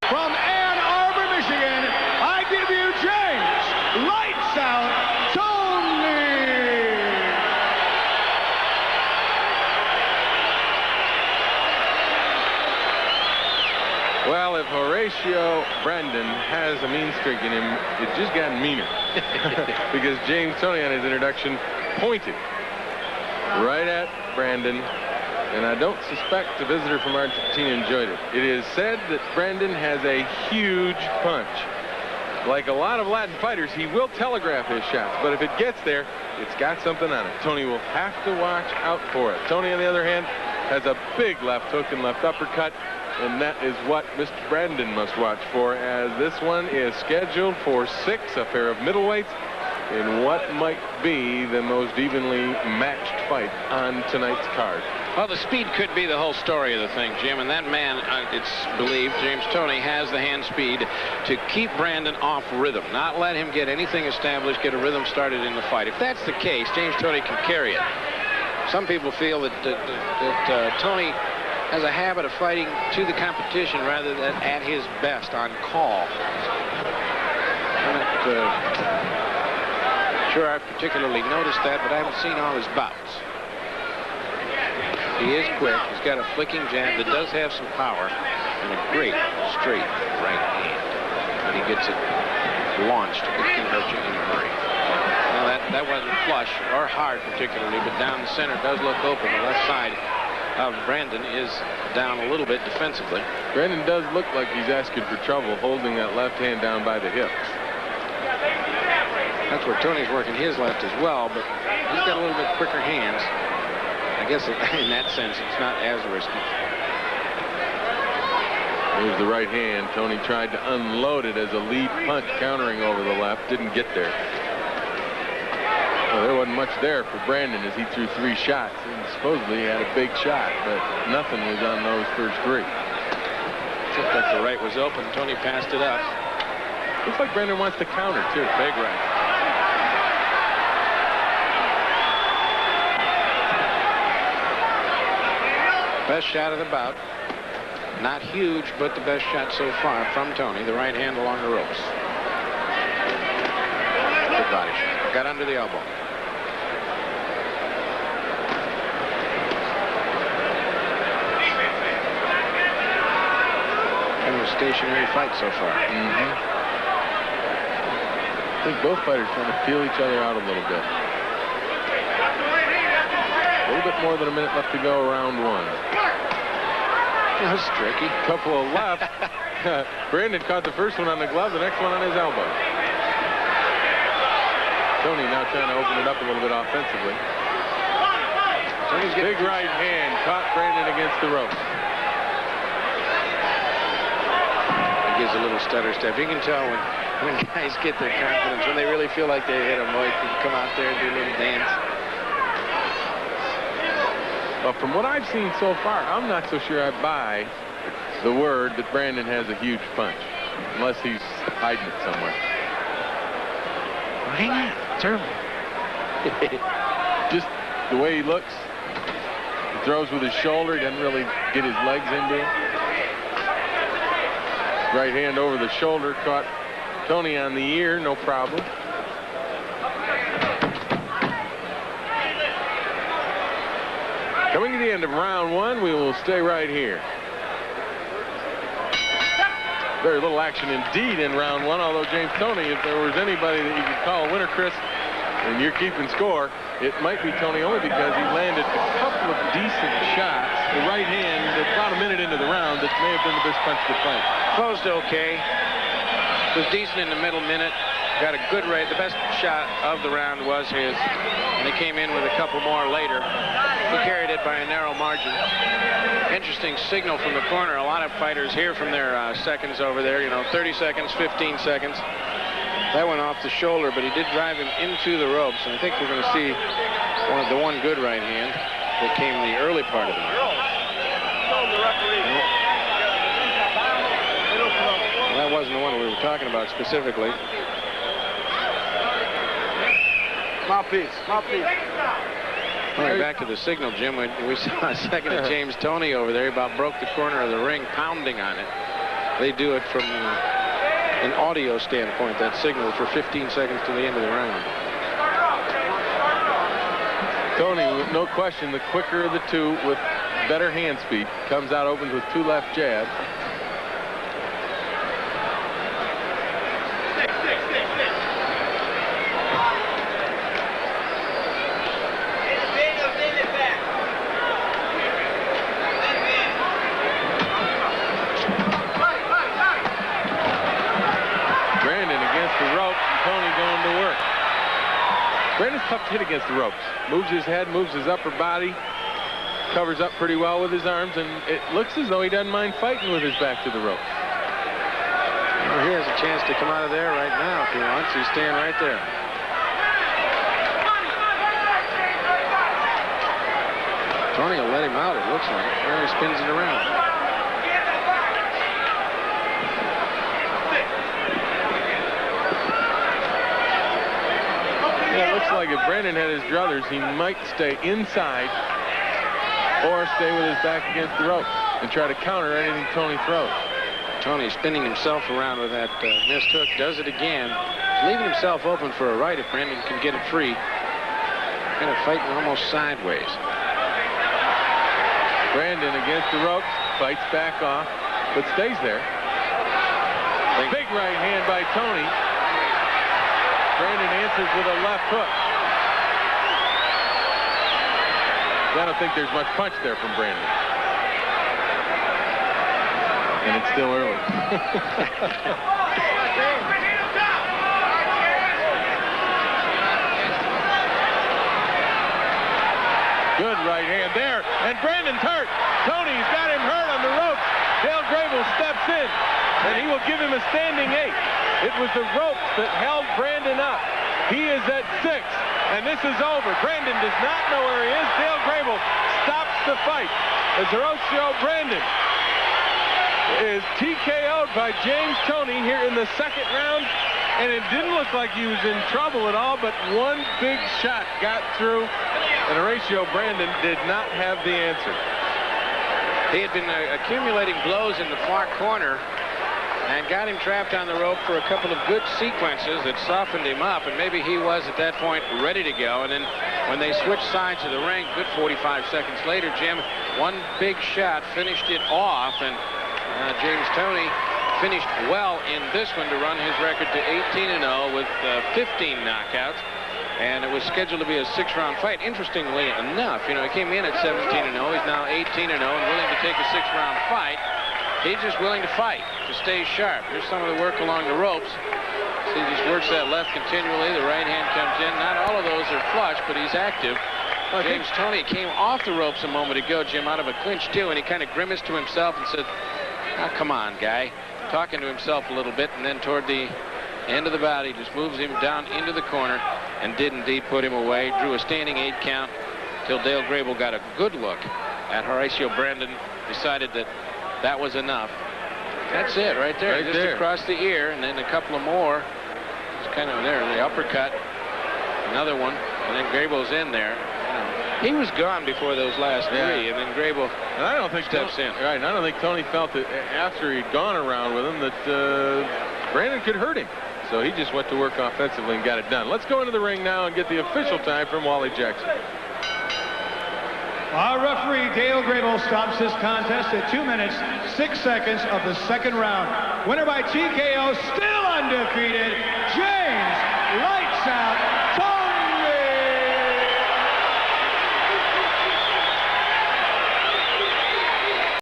from Ann Arbor, Michigan, I give you James Lights Out Toney. Well, if Horacio Brandan has a mean streak in him, it's just gotten meaner. Because James Toney on his introduction pointed right at Brandan, and I don't suspect the visitor from Argentina enjoyed it. It is said that Brandan has a huge punch. Like a lot of Latin fighters, he will telegraph his shots, but if it gets there, it's got something on it. Toney will have to watch out for it. Toney, on the other hand, has a big left hook and left uppercut, and that is what Mr. Brandan must watch for, as this one is scheduled for 6, a pair of middleweights, in what might be the most evenly matched fight on tonight's card. Well, the speed could be the whole story of the thing, Jim, and that man, it's believed, James Toney, has the hand speed to keep Brandan off rhythm, not let him get anything established, get a rhythm started in the fight. If that's the case, James Toney can carry it. Some people feel that Toney has a habit of fighting to the competition rather than at his best on call. I'm not sure I've particularly noticed that, but I haven't seen all his bouts. He is quick. He's got a flicking jab that does have some power and a great straight right hand. When he gets it launched, it can hurt you in a hurry. Well, that wasn't flush or hard particularly, but down the center does look open. The left side of Brandan is down a little bit defensively. Brandan does look like he's asking for trouble holding that left hand down by the hip. That's where Toney's working his left as well, but he's got a little bit quicker hands. I guess in that sense, it's not as risky. Here's the right hand. Toney tried to unload it as a lead punch, countering over the left. Didn't get there. Well, there wasn't much there for Brandan as he threw 3 shots. And supposedly he had a big shot, but nothing was on those first 3. Looked like the right was open. Toney passed it up. Looks like Brandan wants to counter, too. Big right. Best shot of the bout. Not huge, but the best shot so far from Toney. The right hand along the ropes. Good body shot. Got under the elbow. Kind of a stationary fight so far. I think both fighters trying to feel each other out a little bit. A little bit more than a minute left to go, round 1. That was tricky. Couple of left. Brandan caught the first one on the glove, the next one on his elbow. Toney now trying to open it up a little bit offensively. Toney's big right hand caught Brandan against the ropes. He gives a little stutter step. You can tell when guys get their confidence, when they really feel like they hit him, boy, can come out there and do a little dance. Well, from what I've seen so far, I'm not so sure I buy the word that Brandan has a huge punch, unless he's hiding it somewhere. Well, hang on, it's early. Just the way he looks. He throws with his shoulder. He doesn't really get his legs into it. Right hand over the shoulder, caught Toney on the ear, no problem. Coming to the end of round 1, we will stay right here. Very little action indeed in round 1, although James Toney, if there was anybody that you could call a winner, Chris, and you're keeping score, it might be Toney only because he landed a couple of decent shots. The right hand, about a minute into the round, that may have been the best punch of the fight. Closed okay. Was decent in the middle minute. Got a good rate. The best shot of the round was his. And he came in with a couple more later. He carried it by a narrow margin. Interesting signal from the corner. A lot of fighters hear from their seconds over there. You know, 30 seconds, 15 seconds. That went off the shoulder, but he did drive him into the ropes. And I think we're going to see the one good right hand that came in the early part of the round. Well, that wasn't the one we were talking about specifically. Mouthpiece, mouthpiece. Going back to the signal, Jim, we saw a second of James Toney over there. He about broke the corner of the ring, pounding on it. they do it from an audio standpoint, that signal for 15 seconds to the end of the round. Toney, no question, the quicker of the two with better hand speed, comes out, opens with 2 left jabs. Brandon's tough to hit against the ropes. Moves his head, moves his upper body, covers up pretty well with his arms, and it looks as though he doesn't mind fighting with his back to the ropes. Well, he has a chance to come out of there right now if he wants. He's staying right there. Toney will let him out, it looks like. There he spins it around. Yeah, it looks like if Brandon had his druthers, he might stay inside or stay with his back against the rope and try to counter anything Toney throws. Toney spinning himself around with that missed hook. Does it again. He's leaving himself open for a right if Brandon can get it free. Kind of fighting almost sideways. Brandon against the ropes, fights back off, but stays there. Big right hand by Toney. Brandon answers with a left hook. I don't think there's much punch there from Brandon. And it's still early. Good right hand there. And Brandon's hurt. Toney's got him hurt on the ropes. Dale Grable steps in, and he will give him a standing 8. It was the ropes that held Brandon up. He is at 6, and this is over. Brandon does not know where he is. Dale Grable stops the fight as Horacio Brandan is TKO'd by James Toney here in the 2nd round, and it didn't look like he was in trouble at all, but one big shot got through, and Horacio Brandan did not have the answer. He had been accumulating blows in the far corner and got him trapped on the rope for a couple of good sequences that softened him up, and maybe he was at that point ready to go. And then when they switched sides of the ring, good 45 seconds later, Jim, one big shot finished it off, and James Toney finished well in this one to run his record to 18-0 with 15 knockouts. And it was scheduled to be a 6-round fight. Interestingly enough, you know, he came in at 17-0. He's now 18-0 and willing to take a 6-round fight. He's just willing to fight, to stay sharp. Here's some of the work along the ropes. See, he just works that left continually. The right hand comes in. Not all of those are flush, but he's active. James Toney came off the ropes a moment ago, Jim, out of a clinch too, and he kind of grimaced to himself and said, "Oh, come on, guy." Talking to himself a little bit, and then toward the end of the bout, he just moves him down into the corner and did indeed put him away. Drew a standing 8 count till Dale Grable got a good look at Horacio Brandan, decided that that was enough. That's it right there. Just across the ear, and then a couple of more. It's kind of there, the uppercut. Another one, and then Grable's in there. He was gone before those last 3, and then Grable steps in. Right, and I don't think Toney felt that after he'd gone around with him that Brandon could hurt him. So he just went to work offensively and got it done. Let's go into the ring now and get the official time from Wally Jackson. Our referee, Dale Grable, stops this contest at 2 minutes, 6 seconds of the 2nd round. Winner by TKO, still undefeated,